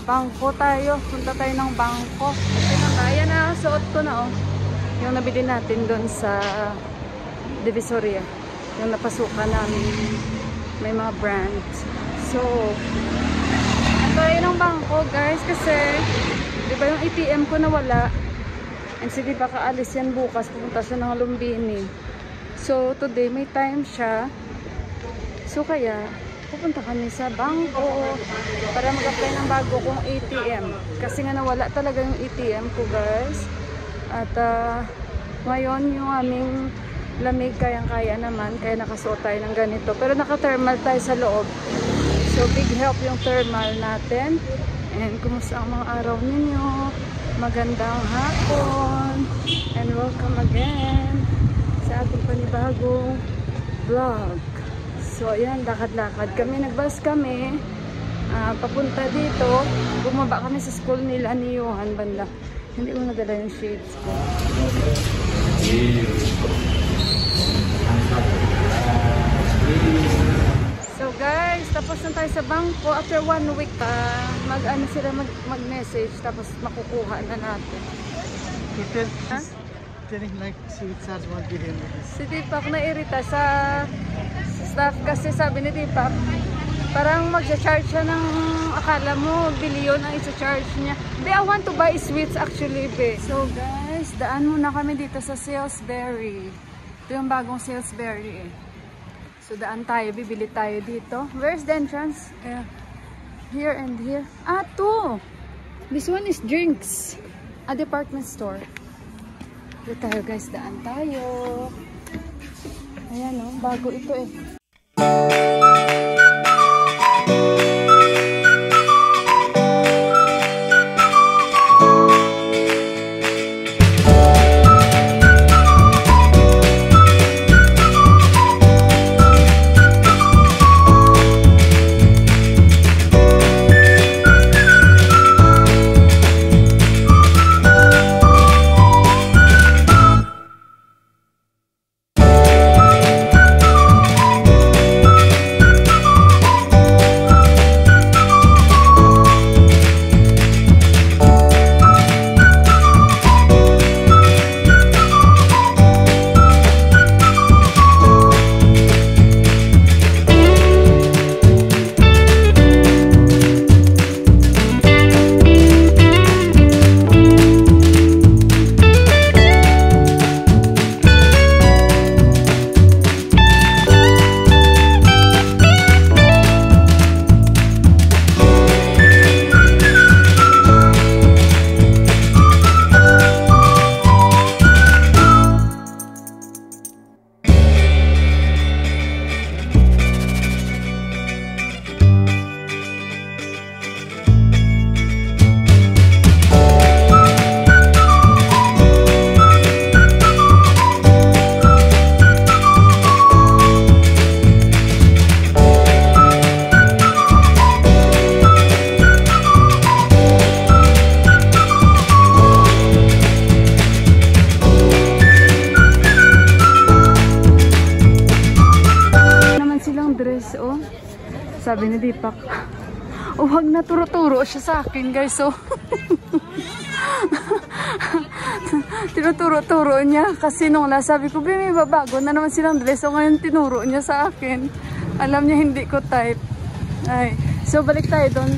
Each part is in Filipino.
Bangko tayo. Punta tayo ng bangko. Ayan na, suot ko na oh. Yung nabili natin doon sa Divisoria. Yung napasukan namin. May mga brands. So, tayo ng bangko guys kasi di ba yung ATM ko nawala. And si di ba kaalis yan bukas. Pupunta siya ng Lumbini. So, today may time siya. So, kaya pupunta kami sa bangko para mag-apply ng bago kong ATM. Kasi nga nawala talaga yung ATM ko guys. At ngayon yung aming lamig kayang-kaya naman. Kaya nakasuot tayo ng ganito. Pero naka-thermal tayo sa loob. So big help yung thermal natin. And kumusta ang mga araw ninyo? Magandang hapon. And welcome again sa ating panibagong vlog. So, ayan, lakad-lakad kami. Nagbus kami. Papunta dito. Bumaba kami sa school nila ni Johan banda. Hindi ko nadala yung shades ko. So, guys, tapos na tayo sa bangko. After 1 week, mag-ano sila mag-message. Tapos makukuha na natin. Telling like sweet charge 1 billion rupees. Si Deepak nairita sa staff kasi sabi ni Deepak parang mag-charge siya ng akala mo billion ang isa-charge niya. Be, I want to buy sweets actually, be. So guys, daan muna kami dito sa Salisbury. Ito yung bagong Salisbury eh. So daan tayo, bibili tayo dito. Where's the entrance? Here and here. Ah, two! This one is drinks. A department store. Dito tayo guys, daan tayo. Ayan o, bago ito eh. Sabi ni Deepak, oh, wag na turo-turo siya sa akin guys. So, tinuturo-turo niya kasi nung sabi ko, may babago na naman silang dress. So ngayon tinuro niya sa akin. Alam niya hindi ko type. Ay. So balik tayo doon.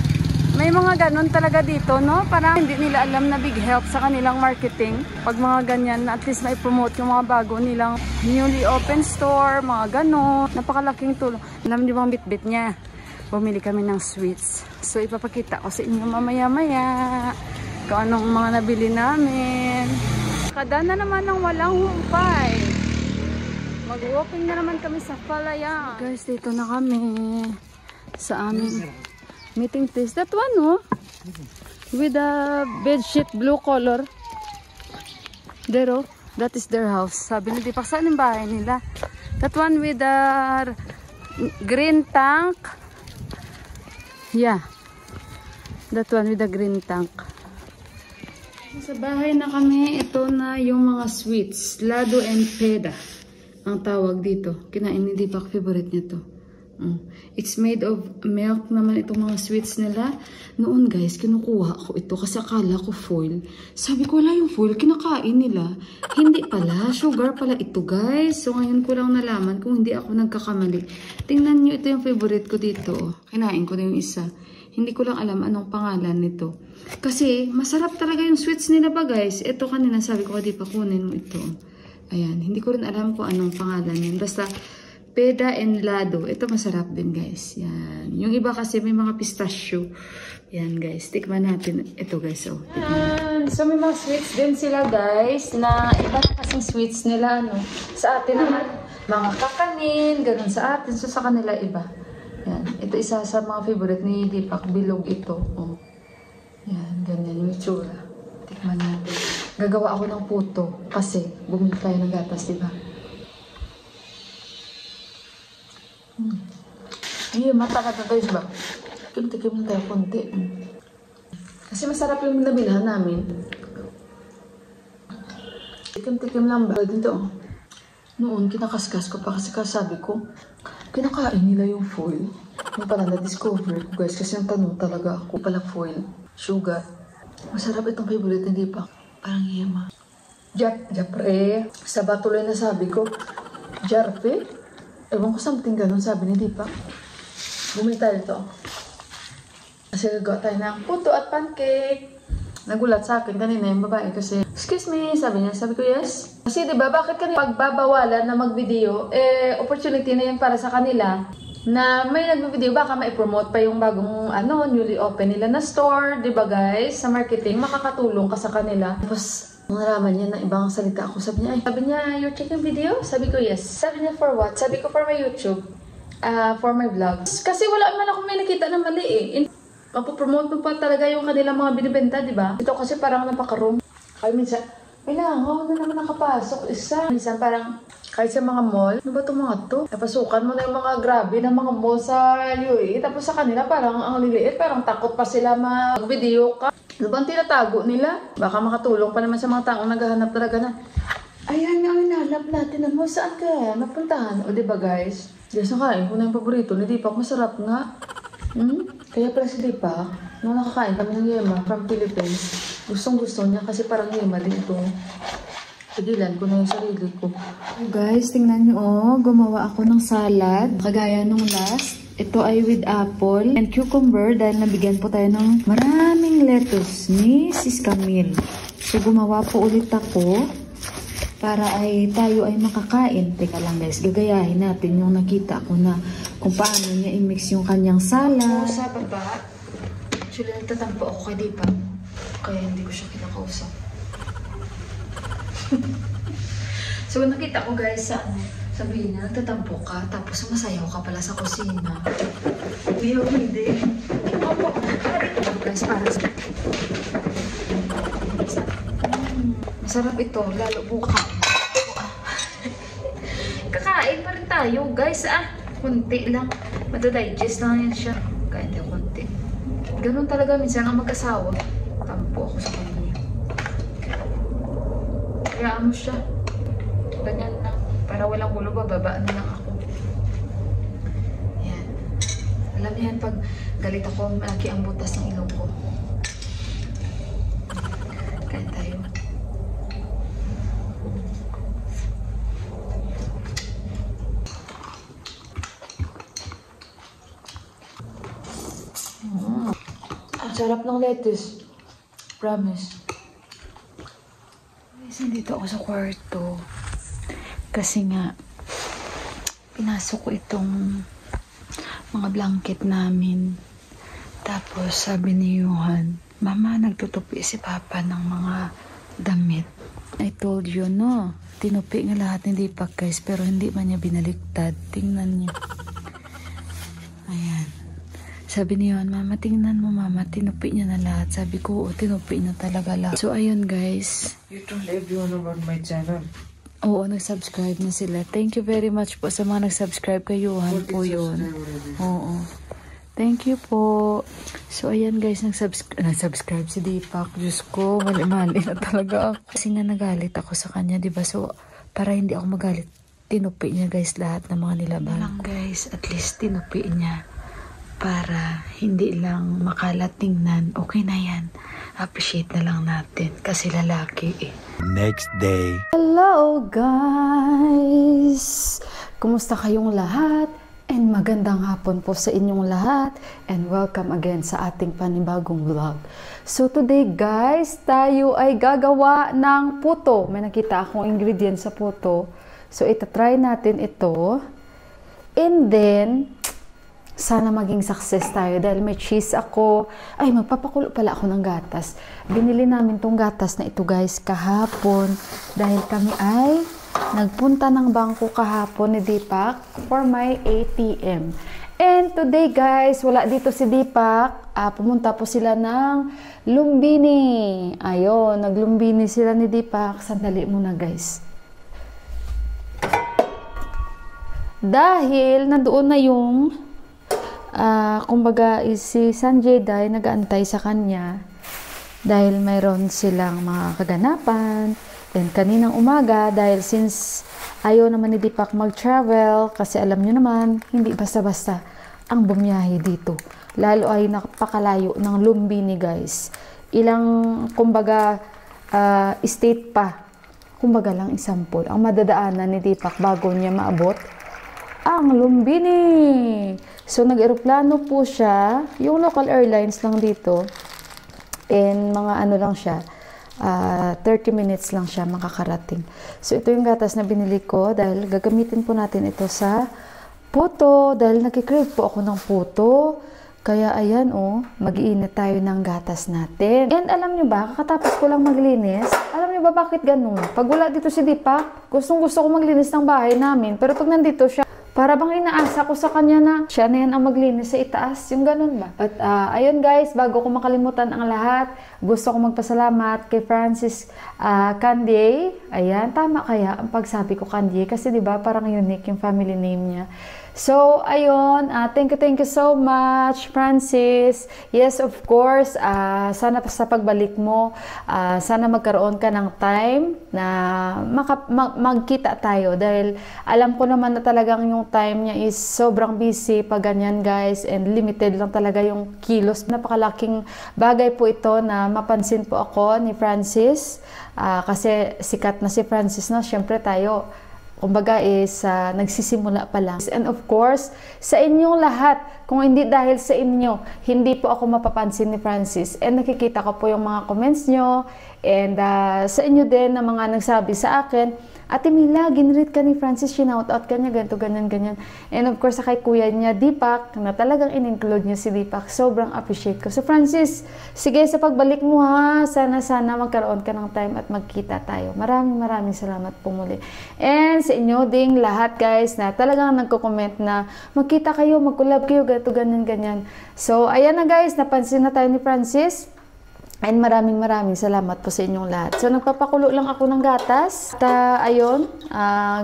May mga ganon talaga dito, no? Parang hindi nila alam na big help sa kanilang marketing. Pag mga ganyan, at least may promote yung mga bago nilang newly open store, mga ganon. Napakalaking tulong. Alam niyo bang bit-bit niya? Bumili kami ng sweets. So, ipapakita ko sa inyo mamaya-maya kung anong mga nabili namin. Kada na naman ng walang humpay. Mag-walking na naman kami sa Palayan. Guys, dito na kami sa aming meeting place. That one, no? With a bedsheet blue color. There, oh. That is their house. Sabi ni Deepak, saan yung bahay nila? That one with a green tank. Yeah, that one with the green tank. Sa bahay na kami, ito na yung mga sweets. Lado and peda ang tawag dito. Kinain ni Deepak, favorite niya to. It's made of milk naman itong mga sweets nila. Noon guys, kinukuha ko ito kasi akala ko foil. Sabi ko wala yung foil, kinakain nila. Hindi pala, sugar pala ito guys. So ngayon ko lang nalaman kung hindi ako nagkakamali. Tingnan nyo, ito yung favorite ko dito. Kinain ko na yung isa. Hindi ko lang alam anong pangalan nito. Kasi masarap talaga yung sweets nila ba guys. Ito kanina sabi ko, di pa kunin mo ito. Ayan, hindi ko rin alam kung anong pangalan yun. Basta Peda and Lado. Ito masarap din guys. Yan. Yung iba kasi may mga pistachio. Yan guys. Tikman natin. Ito guys. Oh, yan. So may mga sweets din sila guys. Na iba na kasing sweets nila. Ano. Sa atin naman mga kakanin. Ganun sa atin. So sa kanila iba. Yan. Ito isa sa mga favorite ni Deepak. Bilog ito. Oh. Yan. Ganyan yung itsura. Tikman natin. Gagawa ako ng puto. Kasi bumili tayo ng gatas, diba? Ay, matakat na tayo ba? Tikim-tikim na tayo konti. Kasi masarap yung nabilhan namin. Tikim-tikim lang ba? Dito. Noon, kinakaskas ko pa kasi kasabi ko, kinakain nila yung foil. Yung pala na-discover ko guys. Kasi yung tanong talaga ako. Pala foil. Sugar. Masarap itong favorite, hindi pa. Parang yema. Japre. Sa batuloy na sabi ko, Jarpe? Ewan ko something ganun, sabi ni Deepak. Bumili tayo ito. Kasi gagawa tayo ng puto at pancake. Nagulat sa akin kanina yung babae kasi, excuse me, sabi niya. Sabi ko, yes. Kasi diba, bakit kanina pagbabawalan na mag-video, opportunity na yan para sa kanila na may nag-video, baka ma-promote pa yung bagong newly open nila na store, diba guys? Sa marketing, makakatulong ka sa kanila. Tapos, nung nalaman niya na ibang salita ako, sabi niya, you're taking video? Sabi ko, yes. Sabi niya, for what? Sabi ko, for my YouTube. For my vlogs. Kasi wala man ako may nakita na mali eh. Mapopromote mo pa talaga yung kanilang mga binibenta, di ba? Ito kasi parang napaka-room. Kaya minsan, may langaw na naman nakapasok. Isa. Minsan parang, kahit sa mga mall, ano ba itong mga to? Napasukan mo na yung mga grabe ng mga mall sa UAE. Tapos sa kanila parang ang liliit. Parang takot pa sila mag-video ka. Ano bang tinatago nila? Baka makatulong pa naman sa mga taong naghahanap talaga na. Ayan nga, hinanap natin mo. Saan ka napuntahan? O diba guys? Yes, nakain ko na yung paborito ni Deepak. Masarap nga. Kaya pala si Deepak, nung nakakain kami ng yema from Philippines, gustong-gusto niya kasi parang yema din ito. Pigilan ko na yung sarili ko. Guys, tingnan nyo gumawa ako ng salad. Kagaya nung last. Ito ay with apple and cucumber dahil nabigyan po tayo ng maraming lettuce ni Sis Camille. So gumawa po ulit ako para tayo ay makakain. Teka lang guys, gagayahin natin yung nakita ko na kung paano niya i-mix yung kanyang salad. Sa baba, actually nagtatampo ako kay Deepak. Kaya hindi ko siya kinakausap. So nakita ko guys sa sabihin niya, nagtatampo ka, tapos sumasayaw ka pala sa kusina. Uyaw, hindi. Opo, guys, para sa... Masarap ito, lalo buka. Kakain pa rin tayo, guys, kunti lang. Madadigest lang yan siya. Kain tayo kunti. Ganun talaga, minsan ang mag-asawa. Tampo ako sa kanya. Kaya mo siya. Ganyan lang. Para walang gulo, bababa na lang ako. Yan. Alam niyo yan, pag galit ako, malaki ang butas ng ilong ko. Kain tayo. Ang sarap ng lettuce. Promise. Guys, nandito ako sa kwarto. Kasi nga, pinasok ko itong mga blanket namin. Tapos sabi ni Johan, Mama, nagtutupi si Papa ng mga damit. I told you, no? Tinupi nga lahat ni Deepak guys, pero hindi man niya binaliktad. Tingnan niyo. Ayan. Sabi ni Johan, Mama, tingnan mo Mama, tinupi niya na lahat. Sabi ko, tinupi na talaga lahat. So ayun guys. You told everyone about my channel. Oo, nag-subscribe na sila. Thank you very much po sa mga nag-subscribe kay Johan po yun. Oo. Thank you po. So, ayan guys, nag-subscribe si Deepak. Diyos ko, mali-mali na talaga ako. Kasi nga nagalit ako sa kanya, diba? So, para hindi ako magalit tinupi niya guys lahat ng mga nilaban. Lang guys, at least tinupi niya para hindi lang makalat tingnan. Okay na yan. Appreciate na lang natin kasi lalaki eh. Next day. Hello guys! Kumusta kayong lahat? And magandang hapon po sa inyong lahat. And welcome again sa ating panibagong vlog. So today guys, tayo ay gagawa ng puto. May nakita akong ingredients sa puto. So itatry natin ito. And then, sana maging success tayo dahil may cheese ako. Ay, magpapakulo pala ako ng gatas. Binili namin tong gatas na ito guys kahapon dahil kami ay nagpunta ng bangko kahapon ni Deepak for my ATM. And today guys, wala dito si Deepak. Pumunta po sila ng Lumbini. Ayun, naglumbini sila ni Deepak. Sandali muna guys. Dahil nandoon na yung kumbaga si Sanjay Day nag-aantay sa kanya dahil mayroon silang mga kaganapan. Then kaninang umaga, dahil since ayaw naman ni Deepak mag-travel, kasi alam nyo naman, hindi basta-basta ang bumiyahe dito. Lalo ay napakalayo ng Lumbini guys. Ilang, kumbaga, state pa. Kumbaga lang example, ang madadaanan ni Deepak bago niya maabot ang Lumbini. So, nag-aeroplano po siya. Yung local airlines lang dito. And mga ano lang siya. 30 minutes lang siya makakarating. So, ito yung gatas na binili ko dahil gagamitin po natin ito sa puto. Dahil nakikrave po ako ng puto. Kaya ayan mag-iinit tayo ng gatas natin. And alam nyo ba, kakatapos ko lang maglinis. Alam nyo ba bakit ganun? Pag wala dito si Deepak, gustong gusto ko maglinis ng bahay namin. Pero pag nandito siya, para bang inaasa ko sa kanya na siya na yan ang maglinis sa itaas. Yung ganun ba? But ayun guys, bago ko makalimutan ang lahat, gusto ko magpasalamat kay Francis Candy. Ayan, tama kaya ang pagsabi ko Candy kasi 'di ba parang unique yung family name niya. So, ayun, thank you so much, Francis. Yes, of course, sana sa pagbalik mo, sana magkaroon ka ng time na magkita tayo dahil alam ko naman na talagang yung time niya is sobrang busy pag ganyan guys and limited lang talaga yung kilos. Napakalaking bagay po ito na mapansin po ako ni Francis kasi sikat na si Francis na, syempre tayo kumbaga is nagsisimula pa lang. And of course, sa inyong lahat, kung hindi dahil sa inyo, hindi po ako mapapansin ni Francis. And nakikita ko po yung mga comments nyo. And sa inyo din na mga nagsabi sa akin, Ate Mila, ginread ka ni Francis, shinout-out ka niya, ganito, ganyan, ganyan. And of course, sa kay kuya niya, Deepak, na talagang in-include niya si Deepak. Sobrang appreciate ko. So Francis, sige sa pagbalik mo ha. Sana magkaroon ka ng time at magkita tayo. Maraming salamat po muli. And sa inyo ding lahat guys na talagang nagko-comment na magkita kayo, mag-collab kayo, ganito, ganyan, ganyan. So ayan na guys, napansin na tayo ni Francis. And maraming salamat po sa inyong lahat. So, nagpapakulo lang ako ng gatas. At ayun,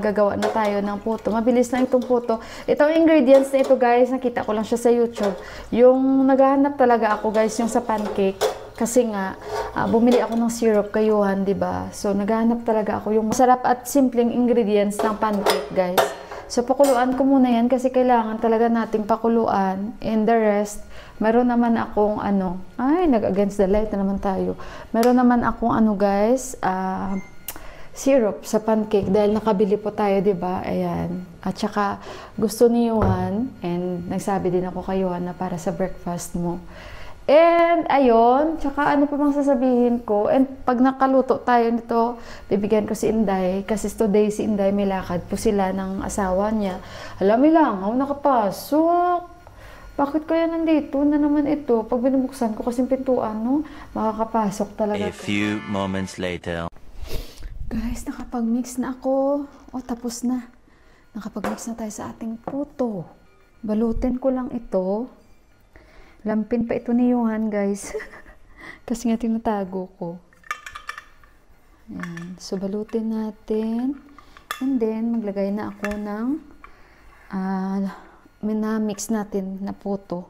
gagawa na tayo ng puto. Mabilis lang itong puto. Itong ingredients na ito guys, nakita ko lang siya sa YouTube. Yung naghahanap talaga ako guys, yung sa pancake. Kasi nga, bumili ako ng syrup kayuhan, diba? So, naghahanap talaga ako yung masarap at simpleng ingredients ng pancake guys. So, pakuluan ko muna yan kasi kailangan talaga nating pakuluan. And the rest, meron naman akong nag-against the light na naman tayo. Meron naman akong guys, syrup sa pancake dahil nakabili po tayo, 'di ba? Ayan. At saka gusto ni Johan and nagsabi din ako kay Johan na para sa breakfast mo. And ayun, tsaka ano pa bang sasabihin ko? And pag nakaluto tayo nito, bibigyan ko si Inday kasi today si Inday may lakad po sila ng asawa niya. Alam mo lang, nakapasok. Bakit kaya nandito na naman ito? Pag binubuksan ko kasi pintuan, makakapasok talaga. A few moments later. Guys, nakapag-mix na ako. Tapos na. Nakapag-mix na tayo sa ating puto. Balutin ko lang ito. Lampin pa ito ni Johan, guys. Kasi nga tinatago ko. Ayan. So, balutin natin. And then, maglagay na ako ng minamix natin na puto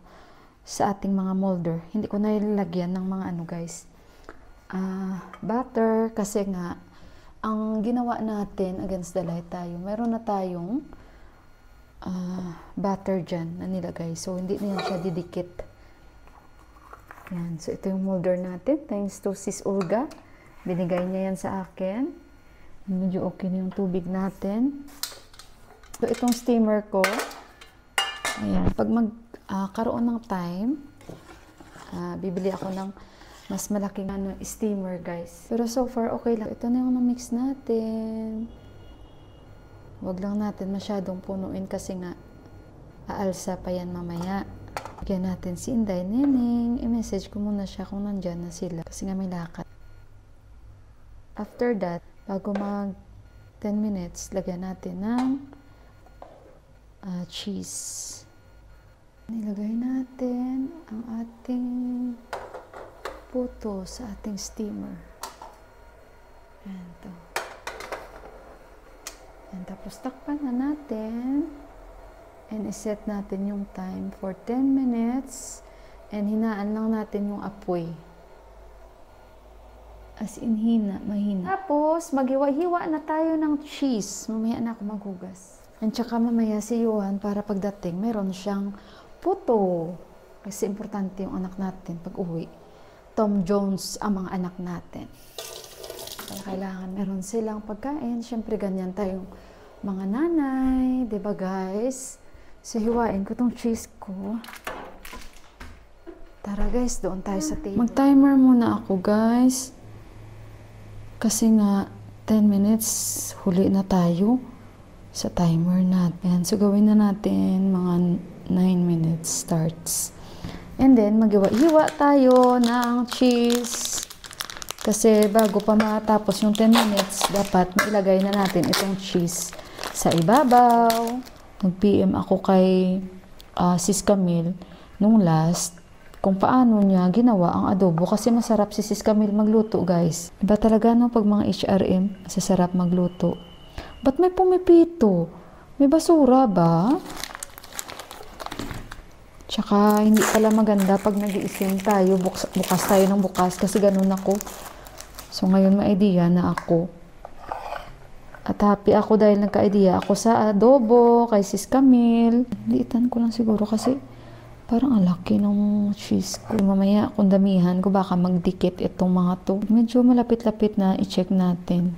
sa ating mga molder. Hindi ko na ilalagyan ng mga guys. Butter kasi nga ang ginawa natin against the light tayo, meron na tayong butter dyan na nilagay. So, hindi na yan siya didikit. Yan. So, ito yung molder natin. Thanks to Sis Olga. Binigay niya yan sa akin. Medyo okay na yung tubig natin. So, itong steamer ko, ayan, pag magkaroon ng time, bibili ako ng mas malaking steamer, guys. Pero so far, okay lang. Ito na yung na-mix natin. Huwag lang natin masyadong punuin kasi nga aalsa pa yan mamaya. Bigyan natin si Inday Neneng. I-message ko muna siya kung nandyan na sila kasi nga may lakad. After that, bago mag 10 minutes, lagyan natin ng cheese. Nilagay natin ang ating puto sa ating steamer. Ayan to. And tapos takpan na natin and iset natin yung time for 10 minutes and hinaan lang natin yung apoy. As in mahina. Tapos maghiwa-hiwa na tayo ng cheese. Mamaya na ako maghugas. And tsaka mamaya si Johan para pagdating meron siyang puto. Kasi importante yung anak natin pag uwi. Tom Jones ang mga anak natin. Kailangan meron silang pagkain. Siyempre, ganyan tayong mga nanay. Diba, guys? So, hiwain ko tong cheese ko. Tara, guys. Doon tayo sa table. Mag-timer muna ako, guys. Kasi nga, 10 minutes, huli na tayo sa timer natin. So, gawin na natin mga 9 minutes starts. And then, maghiwa-hiwa tayo ng cheese. Kasi bago pa matapos yung 10 minutes, dapat mailagay na natin itong cheese sa ibabaw. Nag-PM ako kay Sis Camille nung last kung paano niya ginawa ang adobo. Kasi masarap si Sis Camille magluto, guys. Iba talaga no, pag mga HRM, masasarap magluto. Ba't may pumipito? May basura ba? Tsaka, hindi pala maganda pag nag-iisim tayo, bukas tayo ng bukas, kasi ganun ako. So, ngayon may idea na ako. At happy ako dahil nagka-idea ako sa adobo, kay Sis Camille. Liitan ko lang siguro kasi parang ang laki ng cheese ko. Mamaya, kung damihan ko, baka magdikit itong mga to. Medyo malapit-lapit na, i-check natin.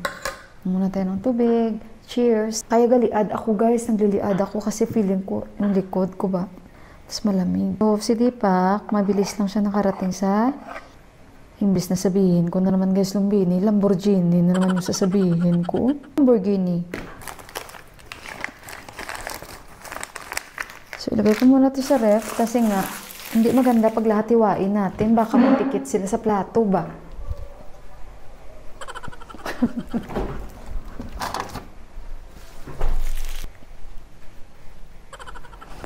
Muna tayo ng tubig. Cheers! Kaya galiad ako, guys. Nagliliad ako kasi feeling ko yung likod ko ba. Mas malamig. So, si Deepak, mabilis lang siya nakarating sa imbis na sabihin ko na naman, guys, Lumbini, Lamborghini na naman yung sasabihin ko. Lamborghini. So, ilagay ko muna to sa ref kasi nga, hindi maganda pag lahat hiwain natin. Baka matikit sila sa plato ba?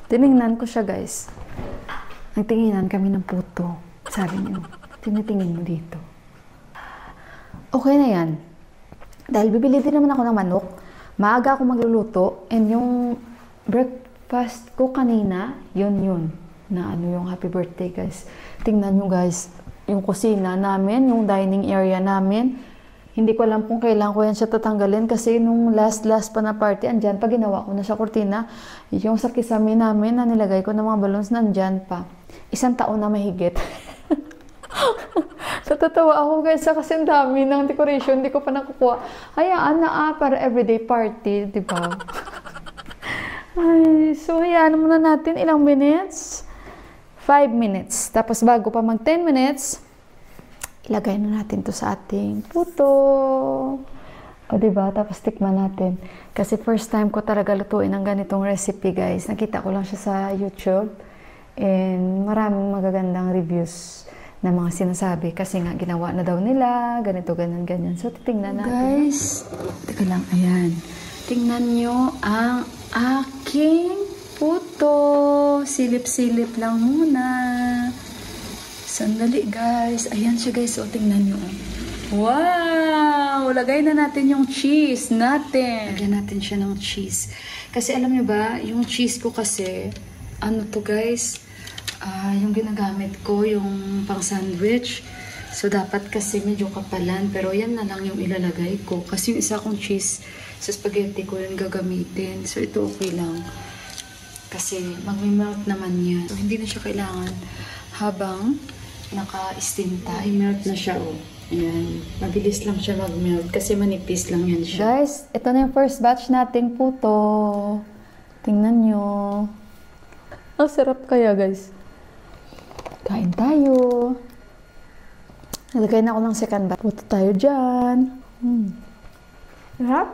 Tinignan ko siya, guys. Nagtinginan kami ng puto. Sabi niyo, tinitingin mo dito. Okay na yan. Dahil bibili din naman ako ng manok, maaga ako magluluto, and yung breakfast ko kanina, yun. Na yung happy birthday, guys. Tingnan nyo, guys, yung kusina namin, yung dining area namin. Hindi ko alam kung kailan ko yan siya tatanggalin kasi nung last pa na party, andyan pa, ginawa ko na siya kurtina. Yung sa kisame namin na nilagay ko ng mga balloons, nandyan pa. 1 taon na mahigit. Natatawa ako, guys, kasi ang dami ng decoration, hindi ko pa nakukuha. Hayaan na para everyday party, di ba? Ay, so hayaan muna natin ilang minutes. 5 minutes. Tapos bago pa mag 10 minutes, ilagay na natin to sa ating puto. O, diba? Tapos tikman natin. Kasi first time ko talaga lutuin ang ganitong recipe, guys. Nakita ko lang siya sa YouTube. And maraming magagandang reviews na mga sinasabi. Kasi nga, ginawa na daw nila. Ganito, ganyan. So, titingnan natin. Guys, teka lang. Ayan. Tingnan nyo ang aking puto. Silip-silip lang muna. Sandali, guys. Ayan siya, guys. O, tingnan nyo. Wow! Lagay na natin yung cheese natin. Lagyan natin siya ng cheese. Kasi alam nyo ba, yung cheese ko kasi, ano to, guys? Yung ginagamit ko, yung pang sandwich. So, dapat kasi medyo kapalan. Pero yan na lang yung ilalagay ko. Kasi yung isa kong cheese sa spaghetti ko yung gagamitin. So, ito okay lang. Kasi mag-melt naman yan. So, hindi na siya kailangan habang naka-steam tayo. I-melt na siya, oh. Ayan. Mabilis lang siya mag-melt kasi manipis lang yan siya. Guys, ito na yung first batch nating puto. Tingnan nyo. Ang sarap kaya, guys. Kain tayo. Nalagay na ako ng second batch. Puto tayo dyan. Sarap?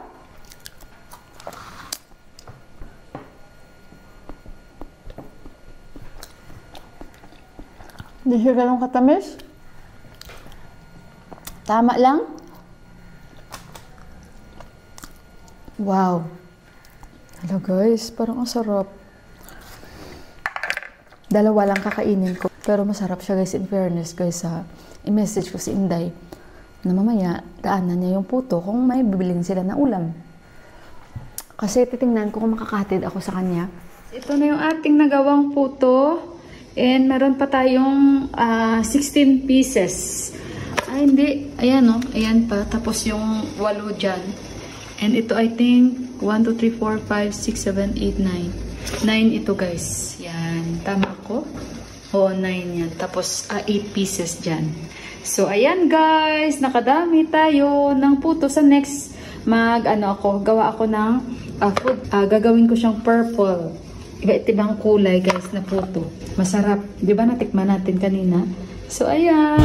Hindi siya ganun katamis. Tama lang. Wow. Hello guys, parang ang sarap. Dalawa lang kakainin ko. Pero masarap siya guys, in fairness guys ha. I-message ko si Inday na mamaya daanan niya yung puto kung may bibilin sila na ulam. Kasi titingnan ko kung makakatid ako sa kanya. Ito na yung ating nagawang puto. And meron pa tayong 16 pieces. Ay, hindi. Ayan, no? Ayan pa. Tapos yung 8 dyan. And ito, I think, 1, 2, 3, 4, 5, 6, 7, 8, 9. 9 ito, guys. Yan. Tama ko? Oo, 9 yan. Tapos, 8 pieces dyan. So, ayan, guys. Nakadami tayo ng puto. Sa next, gawa ako ng food. Gagawin ko siyang purple. Iba't ibang kulay guys na puto. Masarap. Di ba natikman natin kanina? So, ayan.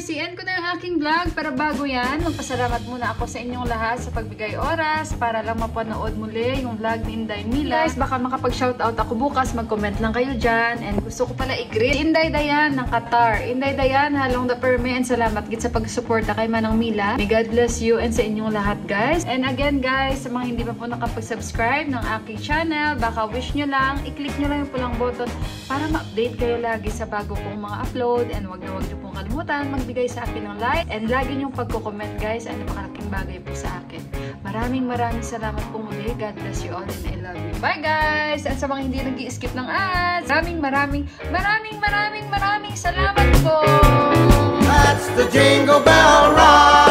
I-end ko na yung aking vlog, pero bago yan, magpasalamat muna ako sa inyong lahat sa pagbigay oras para lang mapanood muli yung vlog ni Inday Mila. Guys, baka makapag-shoutout ako bukas, mag-comment lang kayo dyan. And gusto ko pala i-greet Inday Dayan ng Qatar. Inday Dayan, halong the perme, and salamat git sa pag-suporta kay Manang Mila. May God bless you and sa inyong lahat guys. And again guys, sa mga hindi pa po nakapag-subscribe ng aking channel, baka wish nyo lang, i-click nyo lang yung pulang button para ma-update kayo lagi sa bago kong mga upload. And wag nyo pong kalimutan magbigay sa akin ng like and lagi niyong pagko-comment guys, ay napakalaking bagay po sa akin. Maraming salamat po muli. God bless you all and I love you. Bye guys! At sa mga hindi nag-i-skip ng ads, maraming salamat po! That's the Jingle Bell Rock!